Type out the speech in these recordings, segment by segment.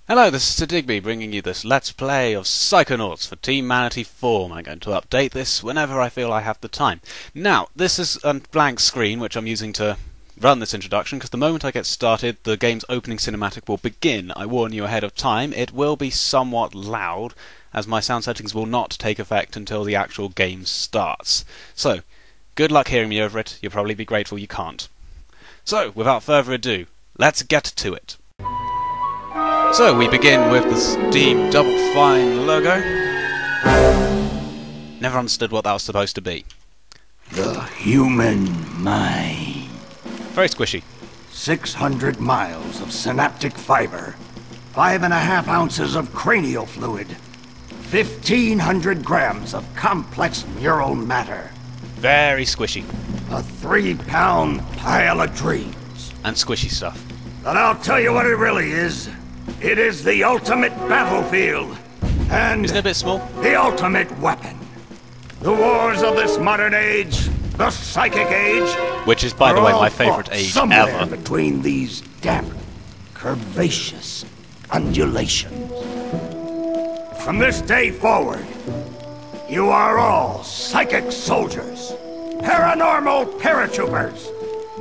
Hello, this is Sir Digby bringing you this Let's Play of Psychonauts for Team Manatee Form. I'm going to update this whenever I feel I have the time. Now, this is a blank screen which I'm using to run this introduction, because the moment I get started, the game's opening cinematic will begin. I warn you ahead of time, it will be somewhat loud, as my sound settings will not take effect until the actual game starts. So, good luck hearing me over it. You'll probably be grateful you can't. So, without further ado, let's get to it. So we begin with the Steam Double Fine logo. Never understood what that was supposed to be. The human mind. Very squishy. 600 miles of synaptic fiber, 5.5 ounces of cranial fluid, 1,500 grams of complex neural matter. Very squishy. A 3-pound pile of dreams. And squishy stuff. But I'll tell you what it really is. It is the ultimate battlefield, and Isn't it a bit small? the ultimate weapon. The wars of this modern age, the psychic age, Which is, by the are way, all my favourite fought age somewhere ever. between these damp, curvaceous undulations. From this day forward, you are all psychic soldiers, paranormal paratroopers,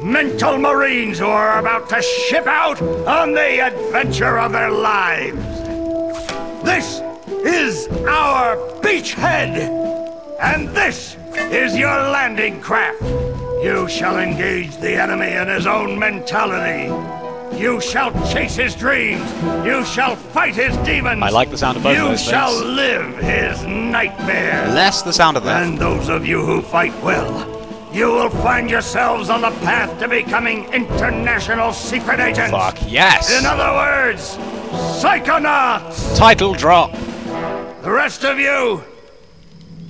mental marines who are about to ship out on the adventure of their lives. This is our beachhead, and this is your landing craft. You shall engage the enemy in his own mentality. You shall chase his dreams. You shall fight his demons. I like the sound of both of You those shall things. live his nightmares. Less the sound of that. And those of you who fight well, you will find yourselves on the path to becoming international secret agents. Fuck yes! In other words, Psychonauts! Title drop! The rest of you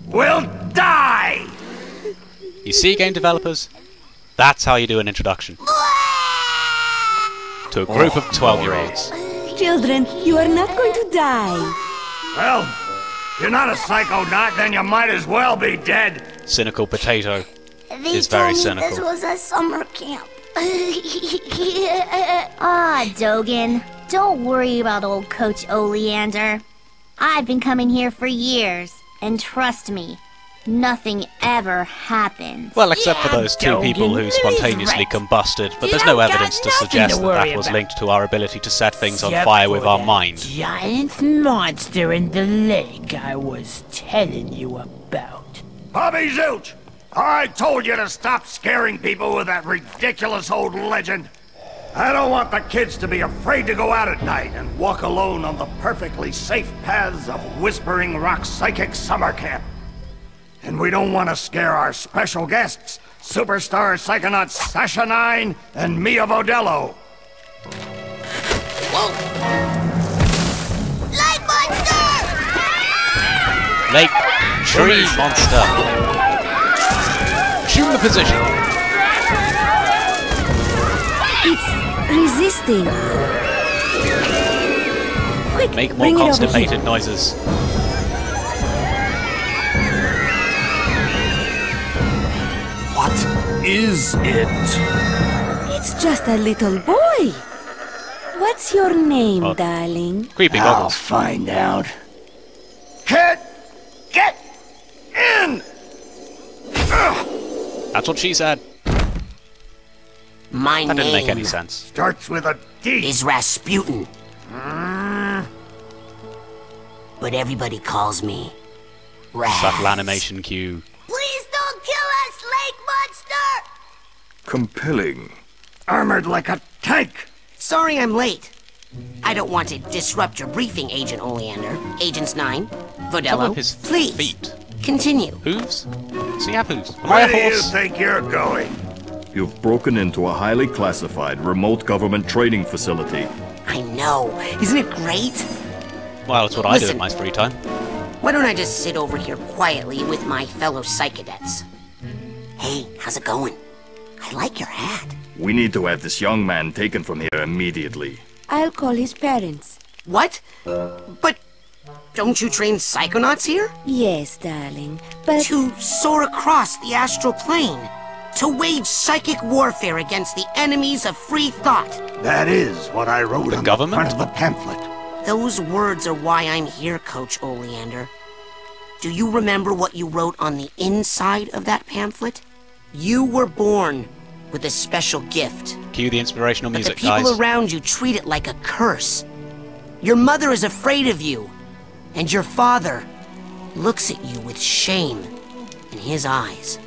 will die! You see, game developers? That's how you do an introduction. To a group of 12-year-olds. Children, you are not going to die. Well, if you're not a psychonaut, then you might as well be dead. Cynical potato. They Is very told me cynical. this was a summer camp. Ah, Dogan, don't worry about old Coach Oleander. I've been coming here for years, and trust me, nothing ever happens. Well, except for Yeah, those two Dogan, people who Lily's spontaneously right. combusted, but You there's no don't got evidence to nothing suggest to that worry that was about. linked to our ability to set things on Except fire for with our that mind. Giant monster in the lake I was telling you about. Bobby Zilch, I told you to stop scaring people with that ridiculous old legend. I don't want the kids to be afraid to go out at night and walk alone on the perfectly safe paths of Whispering Rock Psychic Summer Camp. And we don't want to scare our special guests, superstar psychonauts Sasha 9 and Mia Vodello. Light monster! Lake Tree Monster. Assume the position. It's resisting. Quick, Make more bring it over here. constipated noises. What is it? It's just a little boy. What's your name, Oh. darling? Creepy I'll goggles. find out. Kid, get in! Ugh, That's what she said. My That didn't make name any sense. starts with a D. is Rasputin. But everybody calls me Raz. Subtle animation cue. Please don't kill us, Lake Monster! Compelling. Armored like a tank. Sorry I'm late. I don't want to disrupt your briefing, Agent Oleander. Agents 9, Some Vodello, of his please, feet. continue. Hooves? Does he have hooves? Am I Where a do you horse? think you're going? You've broken into a highly classified remote government training facility. I know. Isn't it great? Well, it's what I do in Listen. my free time. Why don't I just sit over here quietly with my fellow psychedets? Hey, how's it going? I like your hat. We need to have this young man taken from here immediately. I'll call his parents. What? But don't you train psychonauts here? Yes, darling, but To soar across the astral plane. To wage psychic warfare against the enemies of free thought. That is what I wrote The on government? the front of the pamphlet. Those words are why I'm here, Coach Oleander. Do you remember what you wrote on the inside of that pamphlet? You were born with a special gift. Cue the inspirational But music, the people guys. around you treat it like a curse. Your mother is afraid of you, and your father looks at you with shame in his eyes.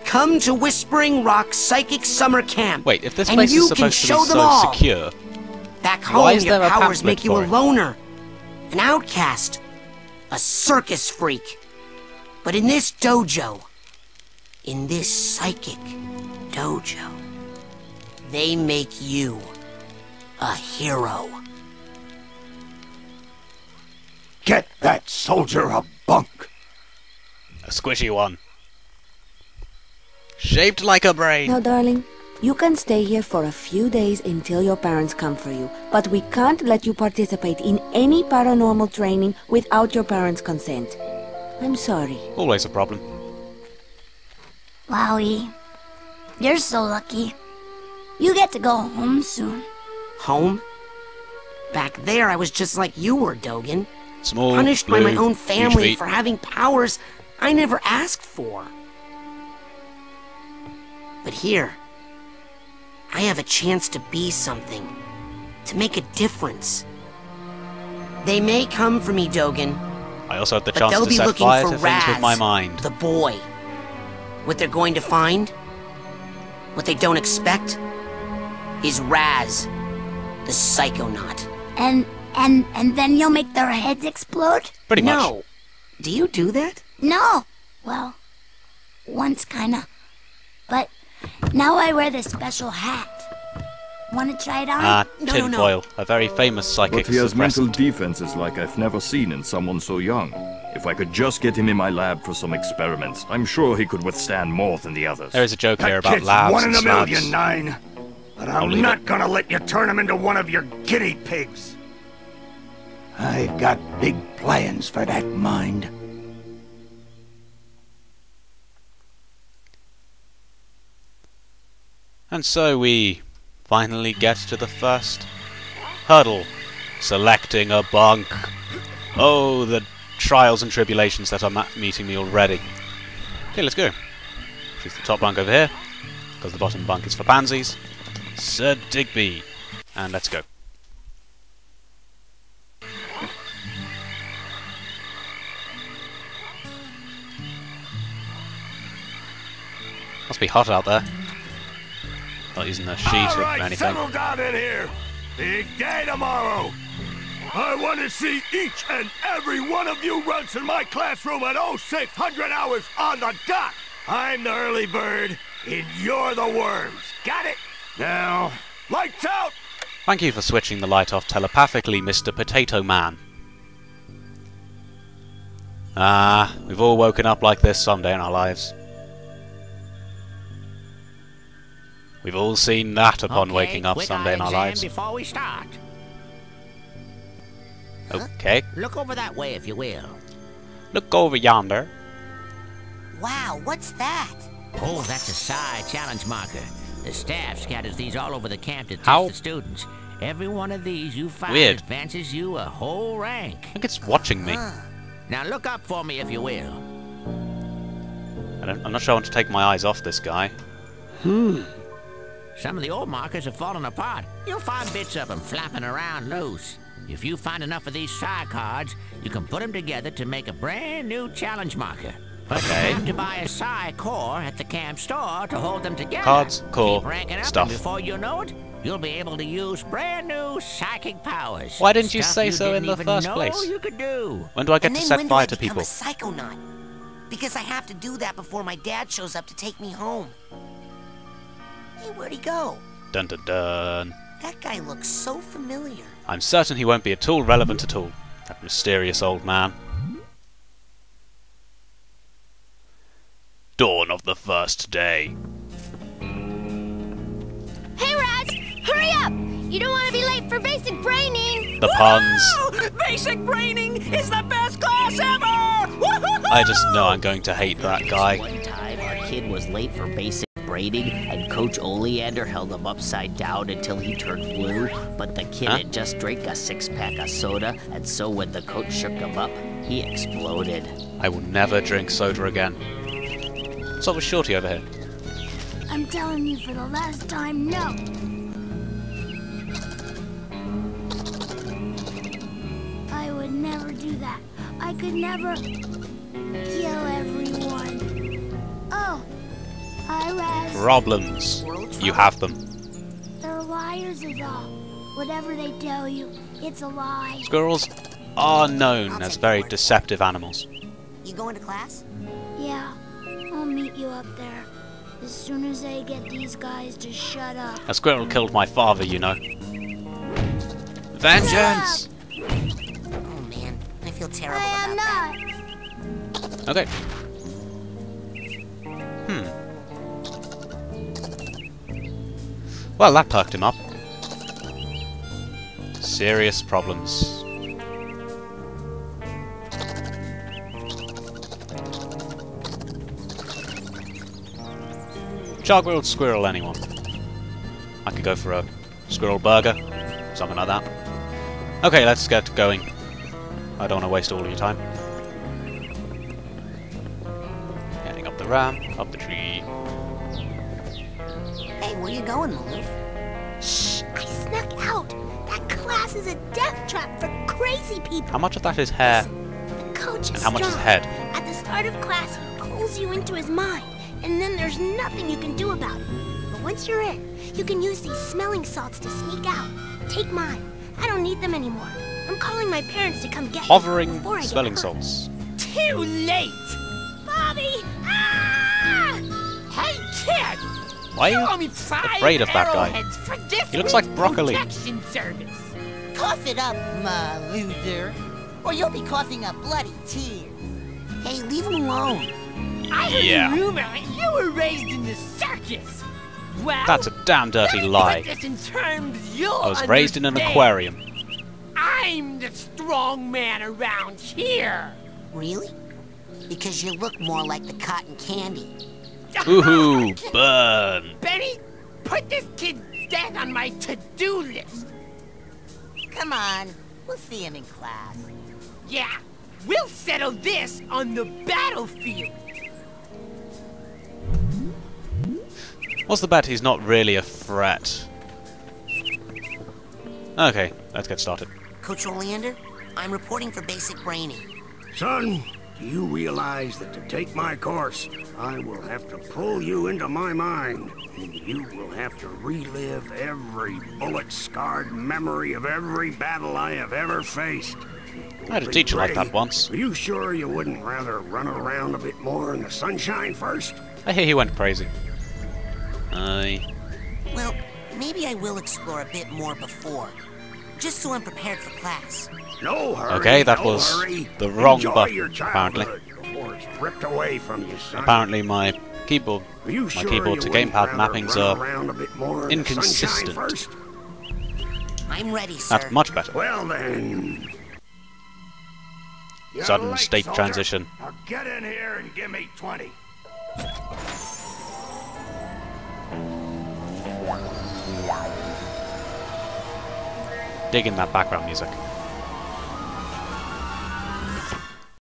Come to Whispering Rock Psychic Summer Camp. Wait, if this and place is you can supposed to show be them so all. secure, Back why home, is your there a powers pamphlet make you for a it? loner, an outcast, a circus freak. But in this dojo, in this psychic dojo, they make you a hero. Get that soldier a bunk. a squishy one. Shaped like a brain. Now, darling, you can stay here for a few days until your parents come for you, but we can't let you participate in any paranormal training without your parents' consent. I'm sorry. Always a problem. Wowie, you're so lucky. You get to go home soon. Home? Back there, I was just like you were, Dogen. Small, Punished by blue, my own huge family feet. for having powers I never asked for. But here, I have a chance to be something, to make a difference. They may come for me, Dogen, I also had the but chance they'll to be set looking fire for to things with my Raz, mind. the boy. What they're going to find, what they don't expect, is Raz, the Psychonaut. And then you'll make their heads explode? Pretty much. No. Do you do that? No. Well, once kinda. But now I wear this special hat. Wanna try it on? No. Tinfoil, a very famous psychic But he has mental suppressant. defenses like I've never seen in someone so young. If I could just get him in my lab for some experiments, I'm sure he could withstand more than the others. There is a joke here That about kid's labs one in and a slabs. million, Nine. But I'll I'm leave not it. gonna let you turn him into one of your guinea pigs. I've got big plans for that mind. And so we finally get to the first hurdle. Selecting a bunk. Oh, the trials and tribulations that are meeting me already. Okay, let's go. Choose the top bunk over here, because the bottom bunk is for pansies. Sir Digby. And let's go. Must be hot out there. Not using a sheet All or right, anything. settle down in here. Big day tomorrow. I want to see each and every one of you runts in my classroom at 0600 hours on the dot. I'm the early bird, and you're the worms. Got it? Now, lights out. Thank you for switching the light off telepathically, Mr. Potato Man. We've all woken up like this someday in our lives. We've all seen that upon waking up someday in our lives. Before we start. Okay. Look over that way, if you will. Look over yonder. Wow, what's that? Oh, that's a psi challenge marker. The staff scatters these all over the camp to test How? the students. Every one of these you find Weird. advances you a whole rank. I think it's watching me. Now look up for me, if you will. I'm not sure I want to take my eyes off this guy. Some of the old markers have fallen apart. You'll find bits of them flapping around loose. If you find enough of these psi cards, you can put them together to make a brand new challenge marker. But Okay. you have to buy a psi core at the camp store to hold them together. Cards, core, Keep ranking up, stuff. and before you know it, you'll be able to use brand new psychic powers. Why didn't you Stuff say so in didn't the even first know place? you could do. When do I get And to then set when fire do I to become people? a psychonaut? Because I have to do that before my dad shows up to take me home. Hey, where'd he go? Dun dun dun. That guy looks so familiar. I'm certain he won't be at all relevant at all. That mysterious old man. Dawn of the first day. Hey, Raz! Hurry up! You don't want to be late for basic braining! The puns. Basic braining is the best class ever! I just know I'm going to hate that guy. One time our kid was late for basic training, and Coach Oleander held him upside down until he turned blue, but the kid had just drank a 6-pack of soda, and so when the coach shook him up, he exploded. I will never drink soda again. What's up with Shorty over here? I'm telling you for the last time, no. I would never do that. I could never kill everyone. Oh, Problems. You have them. They're liars is all. Whatever they tell you, it's a lie. Squirrels are known as very deceptive animals. You going to class? Yeah, I'll meet you up there. As soon as I get these guys to shut up. A squirrel killed my father, you know. Vengeance! Oh man, I feel terrible about that. Okay. Well, that perked him up. Serious problems. Char-grilled squirrel, anyone? I could go for a squirrel burger, something like that. Okay, let's get going. I don't want to waste all your time. Heading up the ramp, up the tree. Hey, where you going, Maloof? Shh! I snuck out! That class is a death trap for crazy people! How much of that is hair? The coach And is how much is strong. head? At the start of class, he pulls you into his mind, and then there's nothing you can do about it. But once you're in, you can use these smelling salts to sneak out. Take mine. I don't need them anymore. I'm calling my parents to come get me Hovering before I get smelling hurt. salts. Too late! Bobby! Ah! Hey, kid! Why are owe me you 5 afraid of that guy? arrowheads for this He looks like week's broccoli. protection service. Cough it up, my loser, or you'll be coughing up bloody tears. Hey, leave him alone. I heard Yeah. a rumor you were raised in the circus. Well, That's a damn dirty let me lie. put this in terms you'll I was raised in an understand. aquarium. I'm the strong man around here. Really? Because you look more like the cotton candy. Ooh, burn. Benny, put this kid's death on my to-do list. Come on, we'll see him in class. Yeah, we'll settle this on the battlefield. What's the bet he's not really a threat? Okay, let's get started. Coach Oleander, I'm reporting for basic braining. Son, do you realize that to take my course, I will have to pull you into my mind, and you will have to relive every bullet-scarred memory of every battle I have ever faced. I had a teacher like that once. Are you sure you wouldn't rather run around a bit more in the sunshine first? I hear he went crazy. Aye. Well, maybe I will explore a bit more before, just so I'm prepared for class. No hurry. Okay, that no was hurry. the wrong Enjoy button, your apparently. childhood before it's ripped away from you, son. Apparently my keyboard Are you sure keyboard to you wouldn't gamepad rather mappings run are around a bit more in the sunshine inconsistent. first? I'm ready, sir. That's much better. Well then. You're Sudden late, state soldier. transition. Now get in here and give me 20. Dig in that background music.